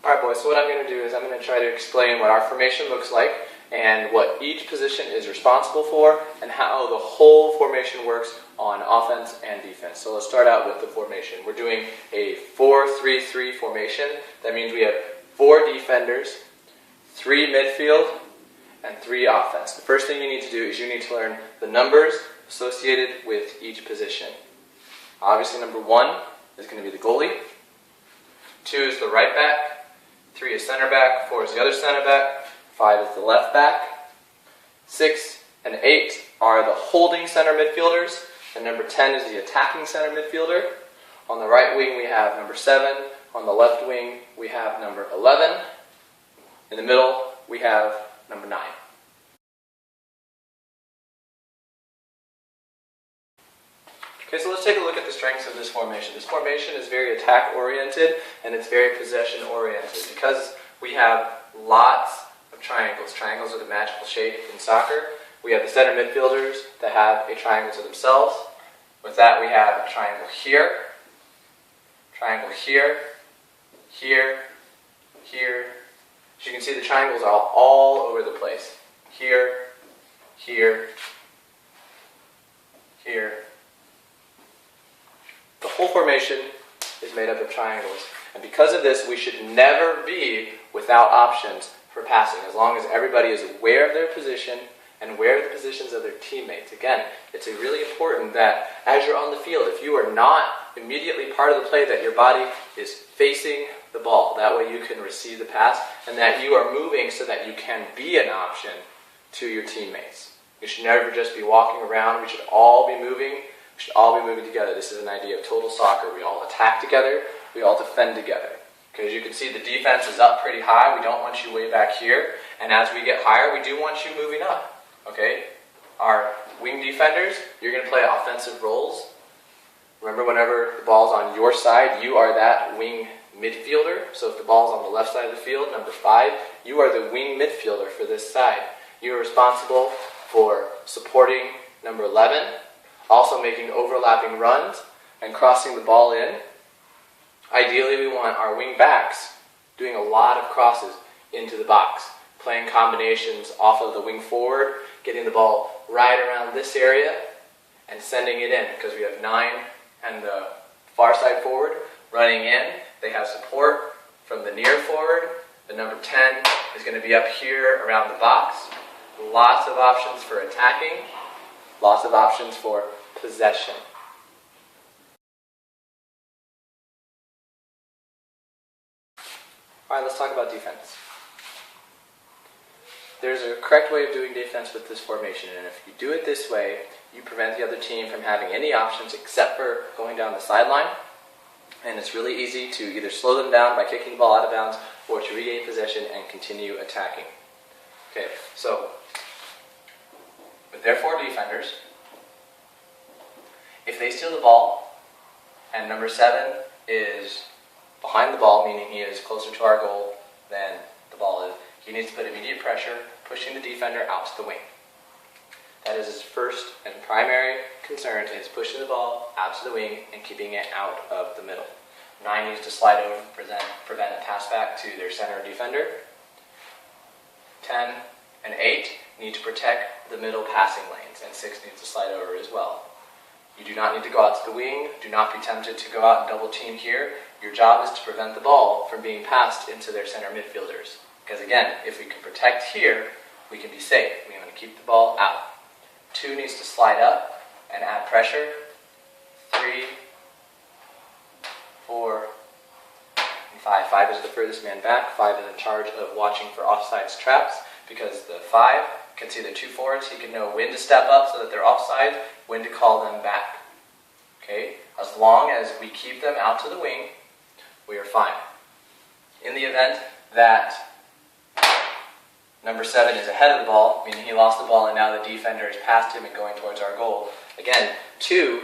Alright boys, so what I'm going to do is I'm going to try to explain what our formation looks like and what each position is responsible for and how the whole formation works on offense and defense. So let's start out with the formation. We're doing a 4-3-3 formation. That means we have 4 defenders, 3 midfield, and 3 offense. The first thing you need to do is you need to learn the numbers associated with each position. Obviously number 1 is going to be the goalie, 2 is the right back, 3 is center back, 4 is the other center back, 5 is the left back, 6 and 8 are the holding center midfielders, and number 10 is the attacking center midfielder. On the right wing we have number 7, on the left wing we have number 11, in the middle we have number 9. Okay, so let's take a look at the strengths of this formation. This formation is very attack-oriented and it's very possession-oriented because we have lots of triangles. Triangles are the magical shape in soccer. We have the center midfielders that have a triangle to themselves. With that, we have a triangle here, here, here. As you can see, the triangles are all over the place. Here, here, here. The whole formation is made up of triangles, and because of this, we should never be without options for passing, as long as everybody is aware of their position and aware of the positions of their teammates. Again, it's really important that as you're on the field, if you are not immediately part of the play, that your body is facing the ball. That way you can receive the pass, and that you are moving so that you can be an option to your teammates. You should never just be walking around. We should all be moving. We should all be moving together. This is an idea of total soccer. We all attack together. We all defend together. Okay, as you can see, the defense is up pretty high. We don't want you way back here. And as we get higher, we do want you moving up. Okay? Our wing defenders, you're going to play offensive roles. Remember, whenever the ball's on your side, you are that wing midfielder. So if the ball's on the left side of the field, number 5, you are the wing midfielder for this side. You are responsible for supporting number 11, also making overlapping runs and crossing the ball in. Ideally, we want our wing backs doing a lot of crosses into the box, playing combinations off of the wing forward, getting the ball right around this area and sending it in, because we have 9 and the far side forward running in. They have support from the near forward. The number 10 is going to be up here around the box. Lots of options for attacking. Lots of options for possession. Alright, let's talk about defense. There's a correct way of doing defense with this formation, and if you do it this way, you prevent the other team from having any options except for going down the sideline. And it's really easy to either slow them down by kicking the ball out of bounds or to regain possession and continue attacking. Okay, so with their 4 defenders, if they steal the ball and number 7 is behind the ball, meaning he is closer to our goal than the ball is, he needs to put immediate pressure, pushing the defender out to the wing. That is his first and primary concern, is pushing the ball out to the wing and keeping it out of the middle. 9 needs to slide over and prevent a pass back to their center defender. 10 and 8 need to protect the middle passing lanes, and 6 needs to slide over as well. You do not need to go out to the wing. Do not be tempted to go out and double team here. Your job is to prevent the ball from being passed into their center midfielders. Because again, if we can protect here, we can be safe. We want to keep the ball out. 2 needs to slide up and add pressure. 3, 4, and 5. 5 is the furthest man back. 5 is in charge of watching for offsides traps, because the 5 can see the 2 forwards. He can know when to step up so that they're offside, when to call them back. Okay? As long as we keep them out to the wing, we are fine. In the event that number 7 is ahead of the ball, meaning he lost the ball and now the defender is past him and going towards our goal, again, 2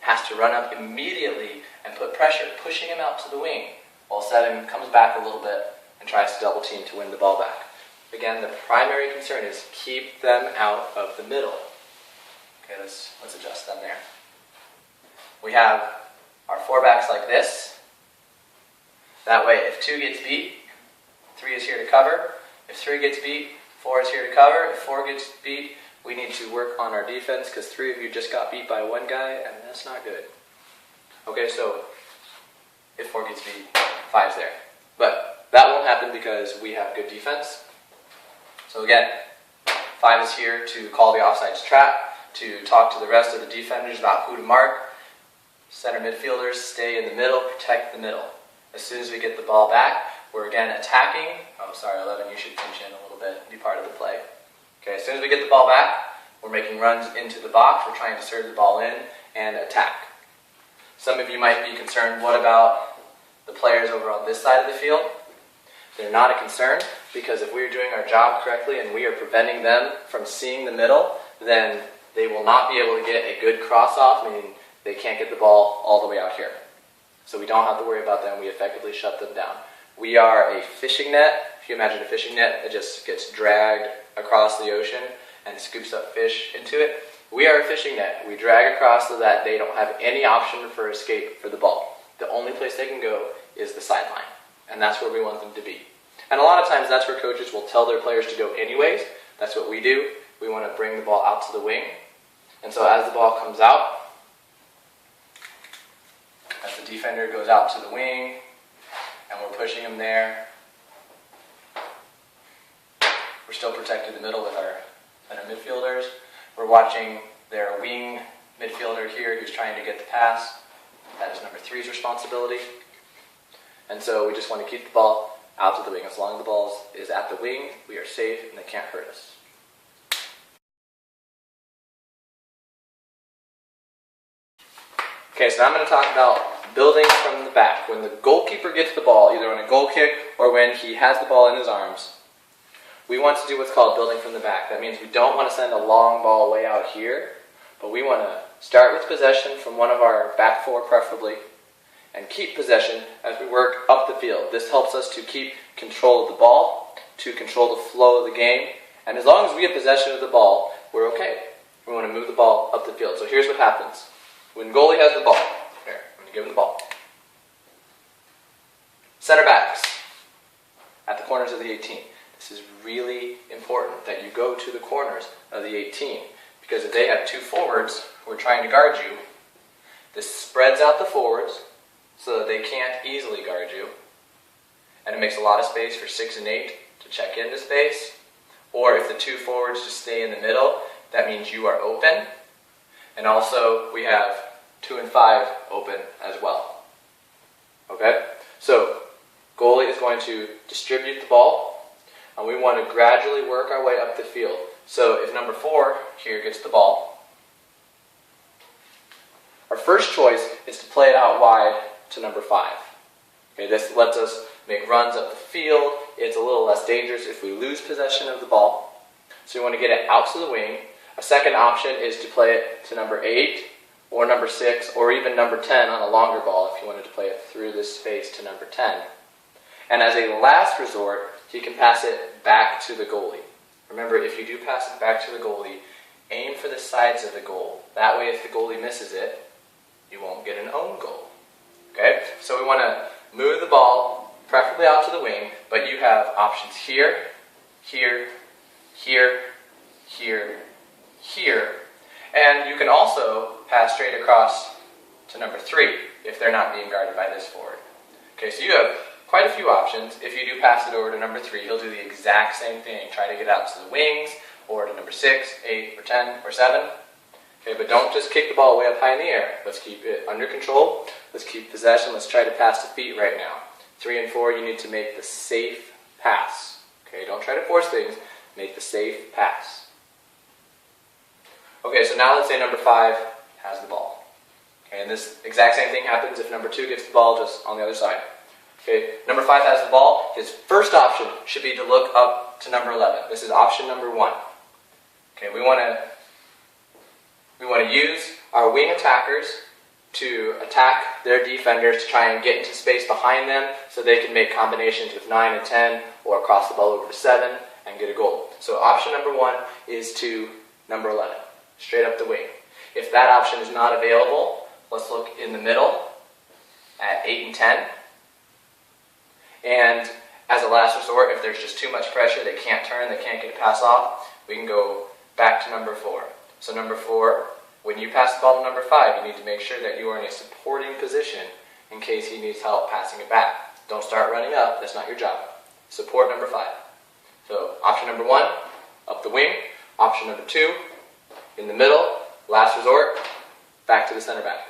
has to run up immediately and put pressure, pushing him out to the wing, while 7 comes back a little bit and tries to double team to win the ball back. Again, the primary concern is keep them out of the middle. Okay, let's adjust them there. We have our 4 backs like this. That way, if 2 gets beat, 3 is here to cover. If 3 gets beat, 4 is here to cover. If 4 gets beat, we need to work on our defense because 3 of you just got beat by 1 guy, and that's not good. Okay, so if 4 gets beat, 5's there. But that won't happen because we have good defense. So again, 5 is here to call the offsides trap, to talk to the rest of the defenders about who to mark. Center midfielders stay in the middle, protect the middle. As soon as we get the ball back, we're again attacking. Oh, sorry, 11, you should pinch in a little bit, be part of the play. Okay, as soon as we get the ball back, we're making runs into the box. We're trying to serve the ball in and attack. Some of you might be concerned, what about the players over on this side of the field? They're not a concern because if we're doing our job correctly and we are preventing them from seeing the middle, then they will not be able to get a good cross-off, meaning they can't get the ball all the way out here. So we don't have to worry about them. We effectively shut them down. We are a fishing net. If you imagine a fishing net, it just gets dragged across the ocean and scoops up fish into it. We are a fishing net. We drag across so that they don't have any option for escape for the ball. The only place they can go is the sideline, and that's where we want them to be. And a lot of times that's where coaches will tell their players to go anyways. That's what we do. We want to bring the ball out to the wing. And so as the ball comes out, as the defender goes out to the wing, and we're pushing him there, we're still protecting the middle with our midfielders. We're watching their wing midfielder here who's trying to get the pass. That is number 3's responsibility. And so we just want to keep the ball out to the wing. As long as the ball is at the wing, we are safe and they can't hurt us. Okay, so now I'm going to talk about building from the back. When the goalkeeper gets the ball, either on a goal kick or when he has the ball in his arms, we want to do what's called building from the back. That means we don't want to send a long ball way out here, but we want to start with possession from one of our back 4 preferably, and keep possession as we work up the field. This helps us to keep control of the ball, to control the flow of the game, and as long as we have possession of the ball, we're okay. We want to move the ball up the field. So here's what happens. When goalie has the ball, here, I'm going to give him the ball. Center backs at the corners of the 18. This is really important that you go to the corners of the 18 because if they have 2 forwards who are trying to guard you, this spreads out the forwards so that they can't easily guard you, and it makes a lot of space for 6 and 8 to check into space. Or if the 2 forwards just stay in the middle, that means you are open. And also we have 2 and 5 open as well. Okay? So goalie is going to distribute the ball, and we want to gradually work our way up the field. So if number 4 here gets the ball, our first choice is to play it out wide to number 5. Okay, this lets us make runs up the field. It's a little less dangerous if we lose possession of the ball. So we want to get it out to the wing. A second option is to play it to number 8 or number 6 or even number 10 on a longer ball if you wanted to play it through this space to number 10. And as a last resort, you can pass it back to the goalie. Remember, if you do pass it back to the goalie, aim for the sides of the goal. That way, if the goalie misses it, you won't get an own goal. Okay? So we want to move the ball, preferably out to the wing, but you have options here, here, here, here, here, and you can also pass straight across to number 3 if they're not being guarded by this forward. Okay, so you have quite a few options. If you do pass it over to number 3, he'll do the exact same thing. Try to get out to the wings, or to number 6, 8, or 10, or 7. Okay, but don't just kick the ball way up high in the air. Let's keep it under control. Let's keep possession. Let's try to pass the feet right now. 3 and 4, you need to make the safe pass. Okay, don't try to force things. Make the safe pass. Okay, so now let's say number 5 has the ball. Okay, and this exact same thing happens if number 2 gets the ball just on the other side. Okay, number 5 has the ball. His first option should be to look up to number 11. This is option number 1. Okay, we want to use our wing attackers to attack their defenders to try and get into space behind them so they can make combinations with 9 and 10 or cross the ball over to 7 and get a goal. So option number 1 is to number 11, straight up the wing. If that option is not available, let's look in the middle at 8 and 10. And as a last resort, if there's just too much pressure, they can't turn, they can't get a pass off, we can go back to number 4. So number 4, when you pass the ball to number 5, you need to make sure that you are in a supporting position in case he needs help passing it back. Don't start running up, that's not your job. Support number 5. So option number 1, up the wing. Option number 2, in the middle, last resort, back to the center back.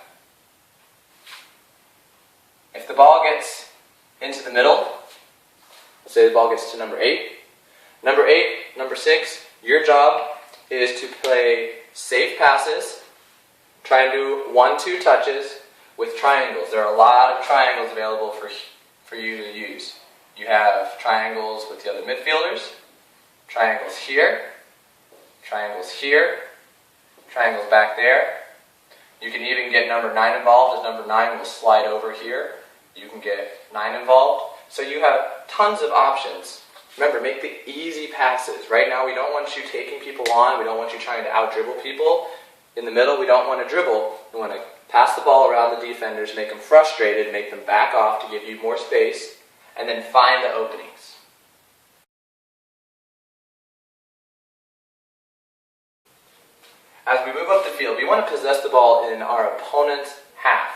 If the ball gets into the middle, let's say the ball gets to number 8. Number 8, number 6, your job is to play safe passes, try and do 1-2 touches with triangles. There are a lot of triangles available for you to use. You have triangles with the other midfielders, triangles here, triangles back there. You can even get number 9 involved, as number 9 will slide over here. You can get 9 involved. So you have tons of options. Remember, make the easy passes. Right now, we don't want you taking people on. We don't want you trying to out-dribble people. In the middle, we don't want to dribble. We want to pass the ball around the defenders, make them frustrated, make them back off to give you more space, and then find the openings. As we move up the field, we want to possess the ball in our opponent's half.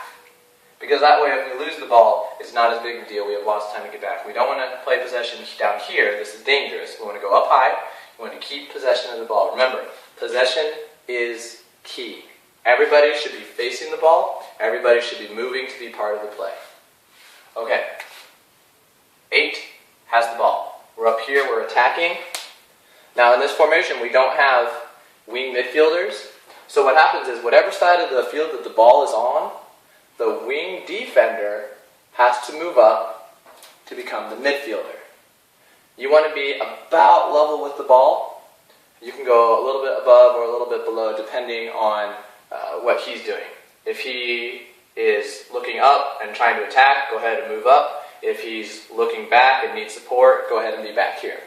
Because that way, if we lose the ball, it's not as big of a deal. We have lots of time to get back. We don't want to play possession down here. This is dangerous. We want to go up high. We want to keep possession of the ball. Remember, possession is key. Everybody should be facing the ball. Everybody should be moving to be part of the play. Okay. 8 has the ball. We're up here. We're attacking. Now, in this formation, we don't have wing midfielders. So what happens is, whatever side of the field that the ball is on, the wing defender has to move up to become the midfielder. You want to be about level with the ball. You can go a little bit above or a little bit below depending on what he's doing. If he is looking up and trying to attack, go ahead and move up. If he's looking back and needs support, go ahead and be back here.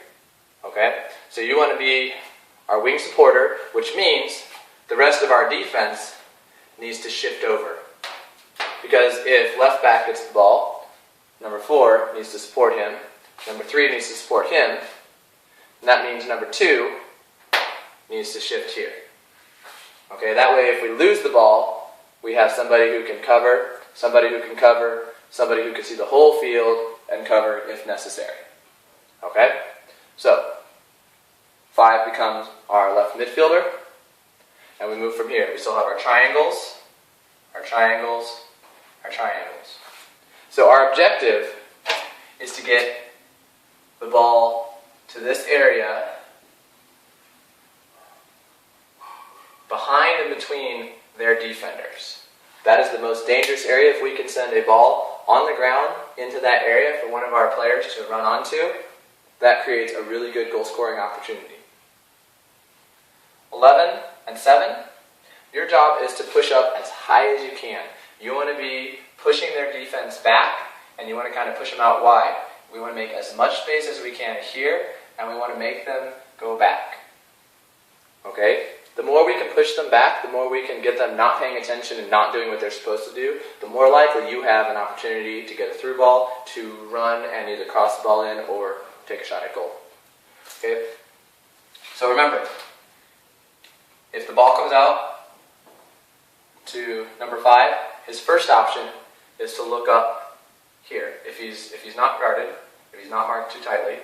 Okay? So you want to be our wing supporter, which means the rest of our defense needs to shift over. Because if left back gets the ball, number 4 needs to support him, number 3 needs to support him, and that means number 2 needs to shift here. Okay, that way if we lose the ball, we have somebody who can cover, somebody who can cover, somebody who can see the whole field and cover if necessary. Okay, so 5 becomes our left midfielder, and we move from here. We still have our triangles, our triangles, our triangles. So our objective is to get the ball to this area behind and between their defenders. That is the most dangerous area. If we can send a ball on the ground into that area for one of our players to run onto, that creates a really good goal scoring opportunity. 11 and 7, your job is to push up as high as you can. You want to be pushing their defense back, and you want to kind of push them out wide. We want to make as much space as we can here, and we want to make them go back. Okay? The more we can push them back, the more we can get them not paying attention and not doing what they're supposed to do, the more likely you have an opportunity to get a through ball, to run and either cross the ball in or take a shot at goal. Okay? So remember, if the ball comes out to number 5, his first option is to look up here. If he's not guarded, if he's not marked too tightly,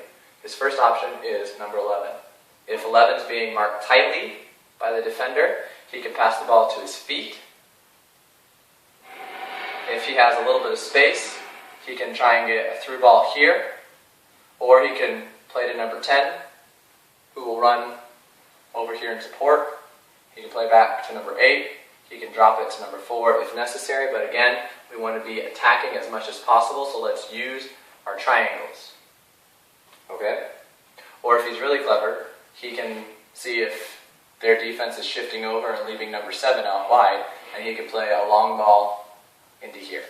his first option is number 11. If 11 is being marked tightly by the defender, he can pass the ball to his feet. If he has a little bit of space, he can try and get a through ball here, or he can play to number 10, who will run over here in support. He can play back to number 8. He can drop it to number 4 if necessary, but again, we want to be attacking as much as possible, so let's use our triangles. Okay? Or if he's really clever, he can see if their defense is shifting over and leaving number 7 out wide, and he can play a long ball into here.